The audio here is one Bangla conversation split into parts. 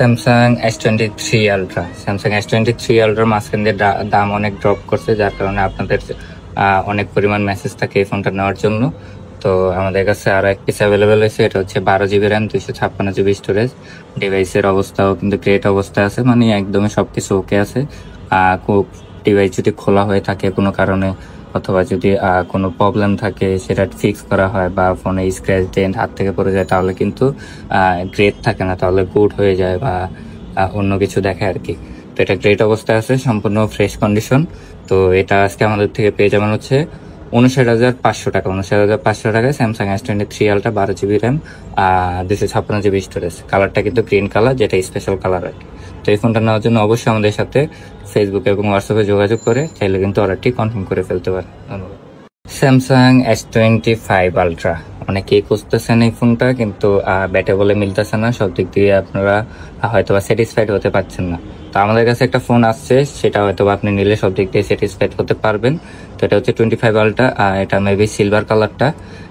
Samsung S23 ultra. Samsung S23 আলট্রার মাঝখান দিয়ে দাম অনেক ড্রপ করছে, যার কারণে আপনাদের অনেক পরিমাণ মেসেজ থাকে এই ফোনটা নেওয়ার জন্য। তো আমাদের কাছে আরো এক পিস অ্যাভেলেবেল হয়েছে, এটা হচ্ছে 12 GB র্যাম, 256 GB স্টোরেজ। ডিভাইসের অবস্থাও কিন্তু গ্রেট অবস্থায় আছে, মানে একদমই সবকিছু ওকে আছে। ডিভাইস যদি খোলা হয়ে থাকে কোনো কারণে অথবা যদি কোনো প্রবলেম থাকে সেটা ফিক্স করা হয় বা ফোনে স্ক্র্যাচ ডেন্ট হাত থেকে পড়ে যায়, তাহলে কিন্তু গ্রেট থাকে না, তাহলে গুড হয়ে যায় বা অন্য কিছু দেখায় আর কি। তো এটা গ্রেট অবস্থায় আছে, সম্পূর্ণ ফ্রেশ কন্ডিশন। তো এটা আজকে আমাদের থেকে পেয়ে যাবেন হচ্ছে 59,500 টাকা। 59,500 টাকায় Samsung S23 ultra, 12 GB RAM, 256 GB storage. কালারটা কিন্তু গ্রিন কালার, যেটা স্পেশাল কালার আর কি। তো এই ফোনটা নেওয়ার জন্য অবশ্যই আমাদের সাথে ফেসবুক এবং হোয়াটসঅ্যাপে যোগাযোগ করে চাইলে কিন্তু অর্ডারটি কনফার্ম করে ফেলতে পারেন। ধন্যবাদ। স্যামসাং S25 আলট্রা অনেকেই খুঁজতেছেন এই ফোনটা, কিন্তু ব্যাটে বলে মিলতেছে না, সব দিক দিয়ে আপনারা হয়তো বা স্যাটিসফাইড হতে পারছেন না। তো আমাদের কাছে একটা ফোন আসছে, সেটা হয়তো আপনি নিলে সব দিক দিয়ে স্যাটিসফাইড হতে পারবেন। তো এটা হচ্ছে 25 আলট্রা, এটা মেবি সিলভার কালারটা।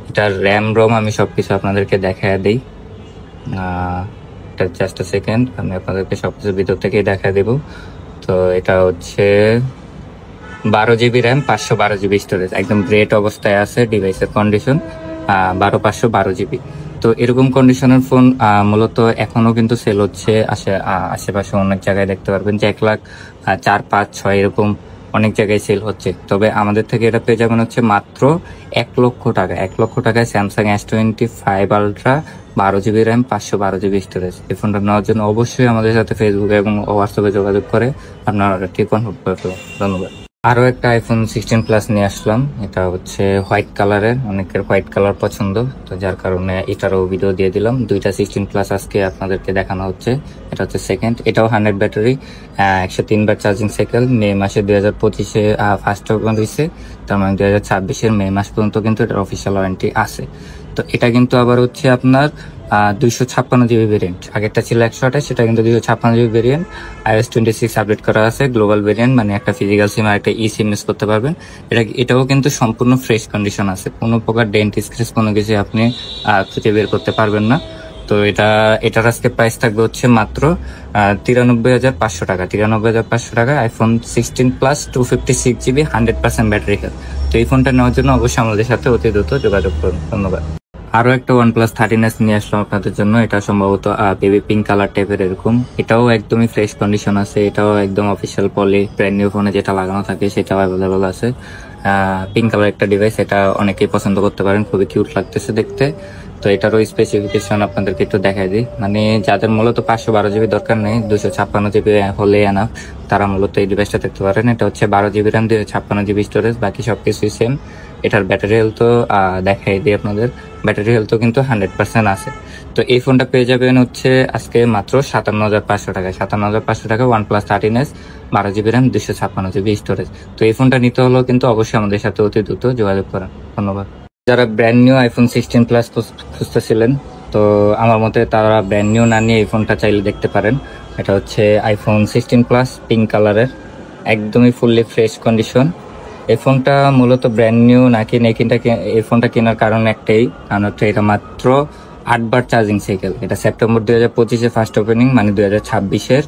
এটার র্যাম রোম আমি সবকিছু আপনাদেরকে দেখায় দিই। এটা জাস্ট আ সেকেন্ড, আমি আপনাদেরকে সবকিছু ভিতর থেকেই দেখা দেব। তো এটা হচ্ছে 12 GB র্যাম, 512 GB স্টোরেজ, একদম গ্রেট অবস্থায় আছে। ডিভাইসের কন্ডিশন 512 GB। তো এরকম কন্ডিশনের ফোন মূলত এখনো কিন্তু সেল হচ্ছে আশেপাশে অনেক জায়গায় দেখতে পারবেন যে 1,04,5,6 এরকম অনেক জায়গায় সেল হচ্ছে। তবে আমাদের থেকে এটা পেয়ে যাবেন হচ্ছে মাত্র 1 লক্ষ টাকা। 1 লক্ষ টাকায় Samsung S25 ultra, 12 GB RAM, 512 GB storage. এই ফোনটা নেওয়ার জন্য অবশ্যই আমাদের সাথে ফেসবুকে এবং হোয়াটসঅ্যাপে যোগাযোগ করে আপনার অর্ডারটি কনফার্ম করে ফেলুন। ধন্যবাদ। আরো একটা আইফোন 16 প্লাস নিয়ে আসলাম। এটা হচ্ছে হোয়াইট কালারের, অনেকের হোয়াইট কালার পছন্দ, তো যার কারণে এটারও ভিডিও দিয়ে দিলাম। দুইটা 16 প্লাস আজকে আপনাদেরকে দেখানো হচ্ছে। এটা হচ্ছে সেকেন্ড, এটাও 100 ব্যাটারি, 103 বার চার্জিং সাইকেল। মে মাসে 2025-এ ফার্স্ট ওপেন হয়েছে, তার মানে 2026-এর মে মাস পর্যন্ত কিন্তু এটার অফিসিয়াল ওয়ারেন্টি আছে। তো এটা কিন্তু আবার হচ্ছে আপনার 256 GB ভেরিয়েন্ট, আগেরটা ছিল 128, সেটা কিন্তু 256 GB ভেরিয়েন্ট। iOS 26 আপডেট করা আছে, গ্লোবাল ভেরিয়েন্ট, মানে একটা ফিজিক্যাল সিম আর একটা ই সিম ইউজ করতে পারবেন। এটাও কিন্তু সম্পূর্ণ ফ্রেশ কন্ডিশন আছে, কোনো প্রকার ডেন্ট স্ক্র্যাচ কোনো কিছু আপনি খুঁজে বের করতে পারবেন না। তো এটার আজকে প্রাইস থাকবে হচ্ছে মাত্র 93,500 টাকা। 93,500 টাকা iPhone 16 plus, 256 GB, 100% battery health. তো এই ফোনটা নেওয়ার জন্য অবশ্যই আমাদের সাথে অতি দ্রুত যোগাযোগ করুন। ধন্যবাদ। আরো একটা OnePlus 13s নিয়ে আসলাম আপনাদের জন্য। এটা সম্ভবত বেবি পিঙ্ক কালার টাইপের এরকম। এটাও একদমই ফ্রেশ কন্ডিশন আছে, এটাও একদম অফিসিয়াল পলি, ব্র্যান্ড নিউ ফোনে যেটা লাগানো থাকে সেটাও অ্যাভেলেবল আছে। পিঙ্ক কালার একটা ডিভাইস, এটা অনেকেই পছন্দ করতে পারেন, খুবই কিউট লাগতেছে দেখতে। তো এটারও স্পেসিফিকেশন আপনাদেরকে একটু দেখাই দিই, মানে যাদের মূলত 512 GB দরকার নেই, 256 GB হলে এনাফ, তারা মূলত এই ডিভাইসটা দেখতে পারেন। এটা হচ্ছে 12 GB র্যাম, 256 GB স্টোরেজ, বাকি সবকিছুই সেম। এটার ব্যাটারি হেলথ তো দেখাই দিই আপনাদের, ব্যাটারি হেলথ কিন্তু 100% আছে। তো এই ফোনটা পেয়ে যাবেন হচ্ছে আজকে মাত্র 57,500 টাকায়। 57,500 টাকা OnePlus 13s, 12 GB RAM, 256 GB storage. তো এই ফোনটা নিতে হলেও কিন্তু অবশ্যই আমাদের সাথে অতি দ্রুত যোগাযোগ করেন। ধন্যবাদ। যারা ব্র্যান্ড নিউ আইফোন 16 প্লাস খুঁজতেছিলেন, তো আমার মতে তারা ব্র্যান্ড নিউ না নিয়ে এই ফোনটা চাইলে দেখতে পারেন। এটা হচ্ছে আইফোন 16 প্লাস, পিঙ্ক কালারের, একদমই ফুললি ফ্রেশ কন্ডিশন। এই ফোনটা মূলত ব্র্যান্ড নিউ না কিনে এই ফোনটা কেনার কারণ একটাই, কারণ হচ্ছে এটা মাত্র 8 বার চার্জিং সাইকেল। এটা সেপ্টেম্বর 2025-এ ফার্স্ট ওপেনিং, মানে 2026-এর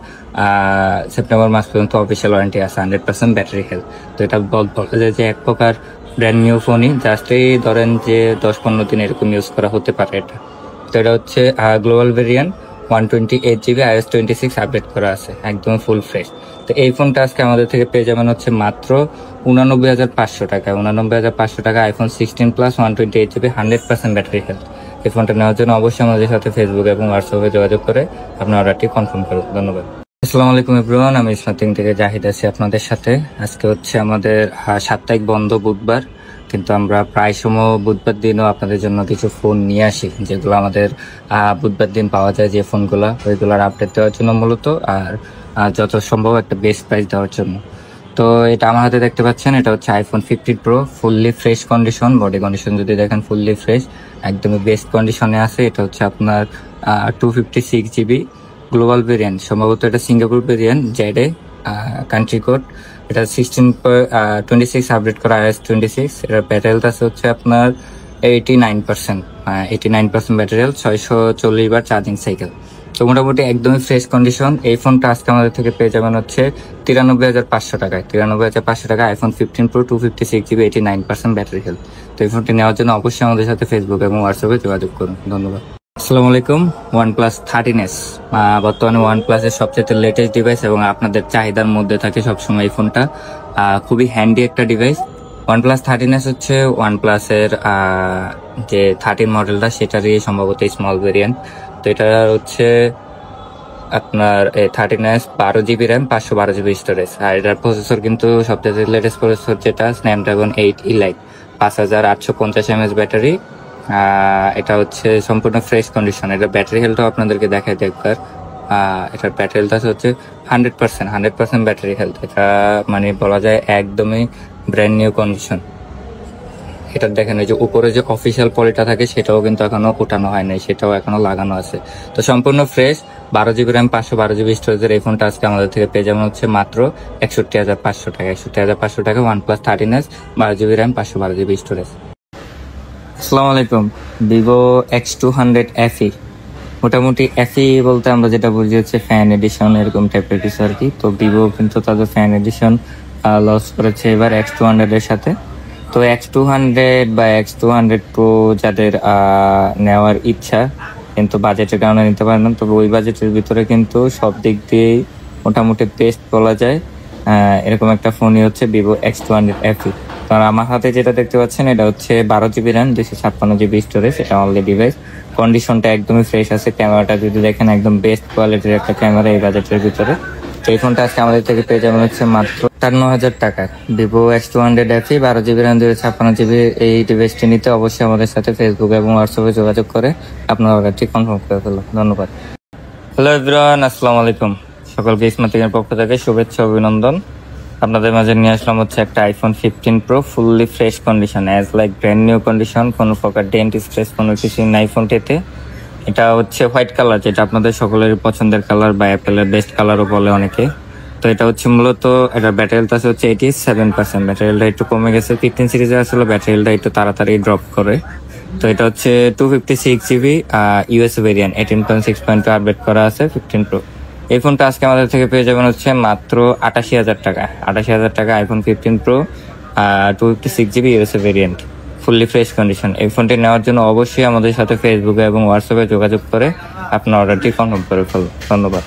সেপ্টেম্বর মাস পর্যন্ত অফিসিয়াল ওয়ারেন্টি আছে, 100% ব্যাটারি হেলথ। তো এটা বলা যায় যে এক প্রকার ব্র্যান্ড নিউ ফোনই, জাস্টই ধরেন যে 10-15 দিন এরকম ইউজ করা হতে পারে এটা। তো এটা হচ্ছে global variant, 128 GB, iOS 26 update করা আছে, একদম ফুল ফ্রেশ। তো এই ফোনটা আজকে আমাদের থেকে পেয়ে যাবেন হচ্ছে মাত্র 89,500 টাকা। 89,500 টাকা iPhone 16 plus, 128 GB, 100% battery health. এই ফোনটা নেওয়ার জন্য অবশ্যই আমাদের সাথে ফেসবুক এবং হোয়াটসঅ্যাপে যোগাযোগ করে আপনার অর্ডারটি কনফার্ম করুন। ধন্যবাদ। আসসালামু আলাইকুম এভরিওয়ান, আমি স্মার্টিং থেকে জাহিদ আছি আপনাদের সাথে। আজকে হচ্ছে আমাদের সাপ্তাহিক বন্ধ বুধবার, কিন্তু আমরা প্রায় সময় বুধবার দিনও আপনাদের জন্য কিছু ফোন নিয়ে আসি, যেগুলো আমাদের বুধবার দিন পাওয়া যায়, যে ফোনগুলো, ওইগুলোর আপডেট দেওয়ার জন্য মূলত, আর যত সম্ভব একটা বেস্ট প্রাইস দেওয়ার জন্য। তো এটা আমার হাতে দেখতে পাচ্ছেন, এটা হচ্ছে iPhone 15 pro, fully fresh condition, body condition যদি দেখেন ফুললি ফ্রেশ, একদমই বেস্ট কন্ডিশনে আছে। এটা হচ্ছে আপনার 256 GB গ্লোবাল ভেরিয়েন্ট, সম্ভবত এটা সিঙ্গাপুর ভেরিয়েন্ট, জেডে কান্ট্রি কোড। এটা 16.26 আপডেট করা iOS 26। এটার ব্যাটারি হেলথ আছে হচ্ছে আপনার 89%, 89% ব্যাটারি হেলথ, 640 বার চার্জিং সাইকেল। তো মোটামুটি একদমই ফ্রেশ কন্ডিশন। এই ফোনটা আজকে আমাদের থেকে পেয়ে যাবেন হচ্ছে 93,500 টাকায়। 93,500 টাকা iPhone 15 pro 256GB 89% battery health. তো এই ফোনটি নেওয়ার জন্য অবশ্যই আমাদের সাথে ফেসবুক এবং হোয়াটসঅ্যাপে যোগাযোগ করুন। ধন্যবাদ। আসসালামু আলাইকুম। OnePlus 13s বর্তমানে OnePlus এর সবচেয়ে লেটেস্ট ডিভাইস এবং আপনাদের চাহিদার মধ্যে থাকে সবসময় এই ফোনটা। খুবই হ্যান্ডি একটা ডিভাইস। OnePlus 13s হচ্ছে OnePlus এর যে 13 মডেলটা সেটারই সম্ভবত স্মল ভেরিয়েন্ট। তো এটা হচ্ছে আপনার 13s 12GB RAM 512GB storage. আর এটার প্রসেসর কিন্তু সবচেয়ে লেটেস্ট প্রসেসর যেটা স্ন্যাপড্রাগন 8 Elite 5850 mAh ব্যাটারি। এটা হচ্ছে সম্পূর্ণ ফ্রেশ কন্ডিশন। এটা ব্যাটারি হেলথও আপনাদেরকে দেখাই দিই একবার। এটার ব্যাটারি হেলথ হচ্ছে 100% ব্যাটারি হেলথ। এটা মানে বলা যায় একদমই ব্র্যান্ড নিউ কন্ডিশন। এটা দেখেন এই যে উপরে যে অফিসিয়াল পলিটা থাকে সেটাও কিন্তু এখনো ওঠানো হয় নাই, সেটাও এখনো লাগানো আছে। তো সম্পূর্ণ ফ্রেশ 12GB র্যাম 512GB স্টোরেজের এই ফোনটা আজকে আমাদের থেকে পেয়ে যাবেন হচ্ছে মাত্র 61,500 টাকা। 61,500 টাকা OnePlus 13s 12GB RAM 512GB storage. আসসালামু আলাইকুম। ভিভো X200 FE, মোটামুটি FE বলতে আমরা যেটা বুঝি হচ্ছে ফ্যান এডিশন, এরকম টাইপের কিছু আর কি। তো ভিভো কিন্তু তাদের ফ্যান এডিশন লঞ্চ করেছে এবার X200 এর সাথে। তো X200 বা X200 Pro যাদের নেওয়ার ইচ্ছা কিন্তু বাজেটের কারণে নিতে পারেন না, তবে ওই বাজেটের ভিতরে কিন্তু সব দিক দিয়েই মোটামুটি বেস্ট বলা যায় এরকম একটা ফোনই হচ্ছে ভিভো X200 FE। কারণ আমার হাতে যেটা দেখতে পাচ্ছেন এটা হচ্ছে 12GB র্যাম 256GB স্টোরেজ। এটা অনলি ডিভাইস কন্ডিশনটা একদমই ফ্রেশ আছে। ক্যামেরাটা যদি দেখেন একদম বেস্ট কোয়ালিটির একটা ক্যামেরা এই বাজেটের ভিতরে। তো এই ফোনটা আজকে আমাদের থেকে পেয়ে যাবেন হচ্ছে মাত্র 57,000 টাকায়। Vivo X200 FE 12GB RAM 256GB এই ডিভাইসটি নিতে অবশ্যই আমাদের সাথে ফেসবুক এবং হোয়াটসঅ্যাপে যোগাযোগ করে আপনার অর্ডারটি কনফার্ম করে ফেলুন। ধন্যবাদ। হ্যালো এভরিওয়ান, আসসালামু আলাইকুম। সকলকে স্মার্টিংয়ের পক্ষ থেকে শুভেচ্ছা অভিনন্দন। আপনাদের মাঝে নিয়ে আসলাম হচ্ছে একটা iPhone 15 pro fully fresh condition, as like brand new condition. কোনো প্রকার ডেন্ট স্ক্র্যাচ কোনো কিছু নাই ফোনটিতে। এটা হচ্ছে হোয়াইট কালার, যেটা আপনাদের সকলের পছন্দের কালার বা অ্যাপেলের বেস্ট কালারও বলে অনেকে। তো এটা হচ্ছে মূলত এটা ব্যাটারি হেলথ আছে হচ্ছে 87%। ব্যাটারি হেলথ একটু কমে গেছে, 15 সিরিজে আসলে ব্যাটারি হেলথ একটু তাড়াতাড়ি ড্রপ করে। তো এটা হচ্ছে 256GB ইউএস ভেরিয়েন্ট 18.6.2 আপডেট করা আছে 15 প্রো। এই ফোনটা আজকে আমাদের থেকে পেয়ে যাবেন হচ্ছে মাত্র 88,000 টাকা। 88,000 টাকা iPhone 15 pro 256GB US variant fully fresh condition. এই ফোনটি নেওয়ার জন্য অবশ্যই আমাদের সাথে ফেসবুকে এবং হোয়াটসঅ্যাপে যোগাযোগ করে আপনার অর্ডারটি কনফার্ম করে ফেলুন। ধন্যবাদ।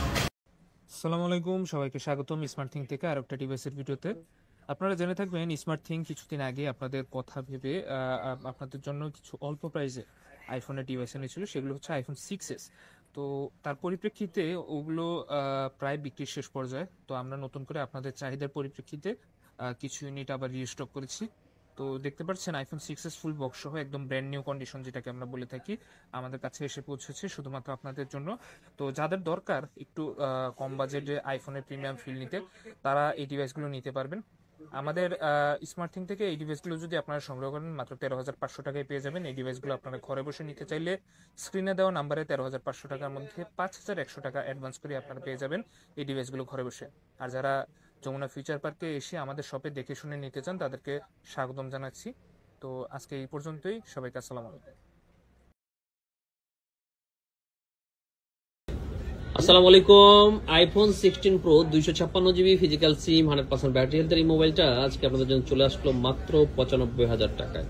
আসসালামু আলাইকুম, সবাইকে স্বাগতম স্মার্ট থিং থেকে আর একটা ডিভাইসের ভিডিওতে। আপনারা জেনে থাকবেন স্মার্ট থিং কিছুদিন আগে আপনাদের কথা ভেবে আপনাদের জন্য কিছু অল্প প্রাইসে আইফোনের ডিভাইস এনেছিল, সেগুলো হচ্ছে আইফোন 6s। তো তার পরিপ্রেক্ষিতে ওগুলো প্রায় বিক্রির শেষ পর্যায়ে। তো আমরা নতুন করে আপনাদের চাহিদার পরিপ্রেক্ষিতে কিছু ইউনিট আবার রিস্টক করেছি। তো দেখতে পাচ্ছেন আইফোন 6s ফুল বক্স সহ একদম ব্র্যান্ড নিউ কন্ডিশন যেটাকে আমরা বলে থাকি আমাদের কাছে এসে পৌঁছেছে শুধুমাত্র আপনাদের জন্য। তো যাদের দরকার একটু কম বাজেটে আইফোনের প্রিমিয়াম ফিল নিতে, তারা এই ডিভাইসগুলো নিতে পারবেন। আমাদের স্মার্ট থিং থেকে এই ডিভাইসগুলো যদি আপনারা সংগ্রহ করেন মাত্র 13,500 টাকায় পেয়ে যাবেন। এই ডিভাইসগুলো আপনারা ঘরে বসে নিতে চাইলে স্ক্রিনে দেওয়া নাম্বারে 13,500 টাকার মধ্যে 5,100 টাকা অ্যাডভান্স করে আপনারা পেয়ে যাবেন এই ডিভাইসগুলো ঘরে বসে। আর যারা যমুনা ফিউচার পার্কে এসে আমাদের শপে দেখে শুনে নিতে চান তাদেরকে স্বাগতম জানাচ্ছি। তো আজকে এই পর্যন্তই, সবাইকে আসসালামু আলাইকুম। আসসালামু আলাইকুম। আইফোন 16 প্রো 256GB ফিজিক্যাল সিম 100% ব্যাটারি হেলথের এই মোবাইলটা আজকে আপনাদের জন্য চলে আসলো মাত্র 95,000 টাকায়।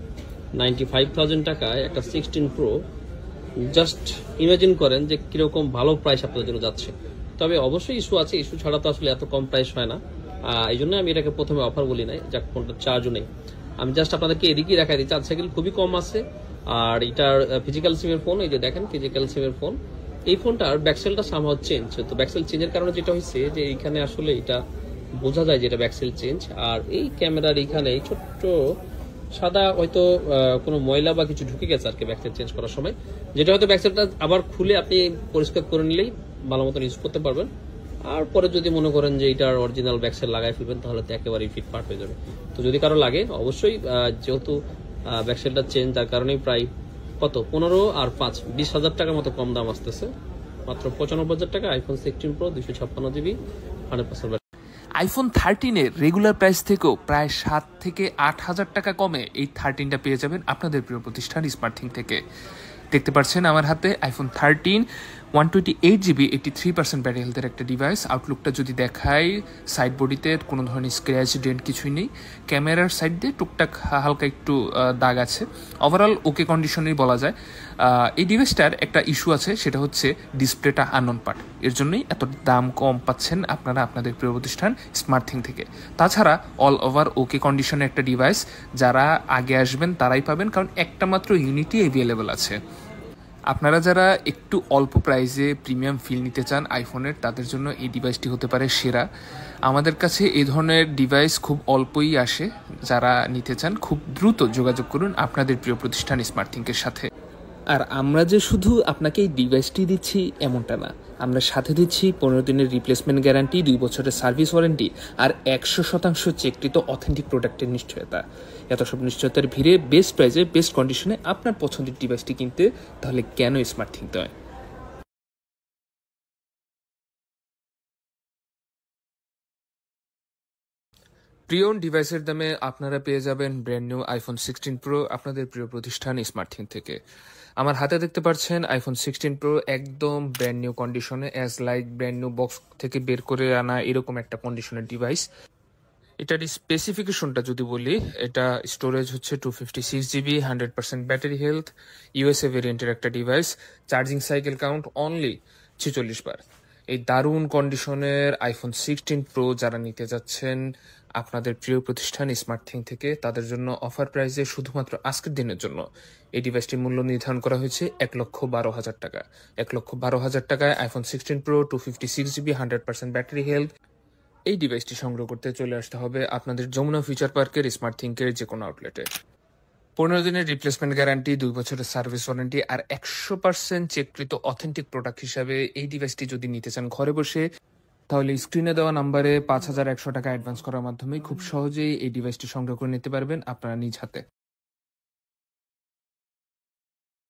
95,000 টাকায় একটা 16 প্রো, জাস্ট ইমাজিন করেন যে কিরকম ভালো প্রাইস আপনাদের জন্য যাচ্ছে। তবে অবশ্যই ইস্যু আছে, ইস্যু ছাড়া তো আসলে এত কম প্রাইস হয় না। এই জন্য আমি এটাকে প্রথমে অফার বলি নাই, যাক ফোনটা চার্জও নেই। আমি জাস্ট আপনাদেরকে এদিকে দেখাই দিই, চার্জ সাইকেল খুবই কম আছে। আর এটার ফিজিক্যাল সিমের ফোন, এই যে দেখেন ফিজিক্যাল সিমের ফোন। এই ফোনটার ব্যাকসেলটা সামহাও চেঞ্জ, তো ব্যাকসেল চেঞ্জের কারণে যেটা হয়েছে যে এইখানে আসলে এটা বোঝা যায় যে এটা ব্যাকসেল চেঞ্জ। আর এই ক্যামেরার এইখানে এই ছোট্ট সাদা হয়তো কোনো ময়লা বা কিছু ঢুকে গেছে আর কি ব্যাকসেল চেঞ্জ করার সময়, যেটা হয়তো ব্যাকসেলটা আবার খুলে আপনি পরিষ্কার করে নিলেই ভালো মতন ইউজ করতে পারবেন। আর পরে যদি মনে করেন যে এটার অরিজিনাল ব্যাকসেল লাগাই ফেলবেন তাহলে তো একেবারেই ফিট পার্ট হয়ে যাবে। তো যদি কারো লাগে অবশ্যই, যেহেতু ব্যাকসেলটা চেঞ্জ তার কারণেই প্রায় কত 15 আর 5 20,000 টাকার মতো কম দাম আসতেছে। মাত্র 95,000 টাকা আইফোন 16 প্রো 256GB 100%। আইফোন 13-এর রেগুলার প্রাইস থেকেও প্রায় 7 থেকে 8,000 টাকা কমে এই 13টা পেয়ে যাবেন আপনাদের প্রিয় প্রতিষ্ঠান স্মার্ট থিং থেকে। দেখতে পাচ্ছেন আমার হাতে আইফোন 13 128GB 83% ব্যাটারি হেলথের একটা ডিভাইস। আউটলুকটা যদি দেখায়, সাইড বডিতে কোনো ধরনের স্ক্র্যাচ ডেন্ট কিছুই নেই। ক্যামেরার সাইড দিয়ে টুকটাক হালকা একটু দাগ আছে। ওভারঅল ওকে কন্ডিশনেই বলা যায়। এই ডিভাইসটার একটা ইস্যু আছে, সেটা হচ্ছে ডিসপ্লেটা আননোন পার্ট। এর জন্যই এত দাম কম পাচ্ছেন আপনারা আপনাদের প্রিয় প্রতিষ্ঠান স্মার্টথিং থেকে। তাছাড়া অল ওভার ওকে কন্ডিশনে একটা ডিভাইস, যারা আগে আসবেন তারাই পাবেন, কারণ একটা মাত্র ইউনিটই অ্যাভেলেবল আছে। আপনারা যারা একটু অল্প প্রাইসে প্রিমিয়াম ফিল নিতে চান আইফোনের, তাদের জন্য এই ডিভাইসটি হতে পারে সেরা। আমাদের কাছে এই ধরনের ডিভাইস খুব অল্পই আসে। যারা নিতে চান খুব দ্রুত যোগাযোগ করুন আপনাদের প্রিয় প্রতিষ্ঠান স্মার্টথিংকের সাথে। আর আমরা যে শুধু আপনাকে এই ডিভাইসটি দিচ্ছি এমনটা না, আমরা সাথে দিচ্ছি 15 দিনের রিপ্লেসমেন্ট গ্যারান্টি, 2 বছরের সার্ভিস ওয়ারেন্টি আর 100% চেককৃত অথেন্টিক প্রোডাক্টের নিশ্চয়তা। এত সব নিশ্চয়তার ভিড়ে বেস্ট প্রাইসে বেস্ট কন্ডিশনে আপনার পছন্দের ডিভাইসটি কিনতে তাহলে কেন স্মার্টথিং নয়। প্রিয় ডিভাইসের দামে আপনারা পেয়ে যাবেন ব্র্যান্ড নিউ আইফোন 16 প্রো আপনাদের প্রিয় প্রতিষ্ঠান স্মার্টথিং থেকে। আমার হাতে দেখতে পাচ্ছেন আইফোন 16 প্রো, একদম ব্র্যান্ড নিউ কন্ডিশনে, as like brand new box থেকে বের করে আনা এরকম একটা কন্ডিশনের ডিভাইস। এটার স্পেসিফিকেশনটা যদি বলি, এটা স্টোরেজ হচ্ছে 256GB, 100% ব্যাটারি হেলথ, ইউএসএ ভেরিয়েন্টের একটা device, charging cycle count only 46 বার। এই দারুণ কন্ডিশনের আইফোন 16 প্রো যারা নিতে যাচ্ছেন আপনাদের প্রিয় প্রতিষ্ঠান স্মার্টথিং থেকে, তাদের জন্য অফার প্রাইসে শুধুমাত্র আজকের দিনের জন্য এই ডিভাইসটির মূল্য নির্ধারণ করা হয়েছে 1,12,000 টাকা। 1,12,000 টাকায় iPhone 16 pro, 256GB, 100% battery health এই ডিভাইসটি সংগ্রহ করতে চলে আসতে হবে আপনাদের যমুনা ফিউচার পার্কের স্মার্টথিংকের যে কোনো আউটলেটে। 15 দিনের রিপ্লেসমেন্ট গ্যারান্টি, 2 বছরের সার্ভিস ওয়ারেন্টি আর 100% চেককৃত অথেন্টিক প্রোডাক্ট হিসাবে এই ডিভাইসটি যদি নিতে চান ঘরে বসে, তাহলে স্ক্রিনে দেওয়া নাম্বারে 5,100 টাকা অ্যাডভান্স করার মাধ্যমে খুব সহজেই এই ডিভাইসটি সংগ্রহ করে নিতে পারবেন আপনারা নিজ হাতে।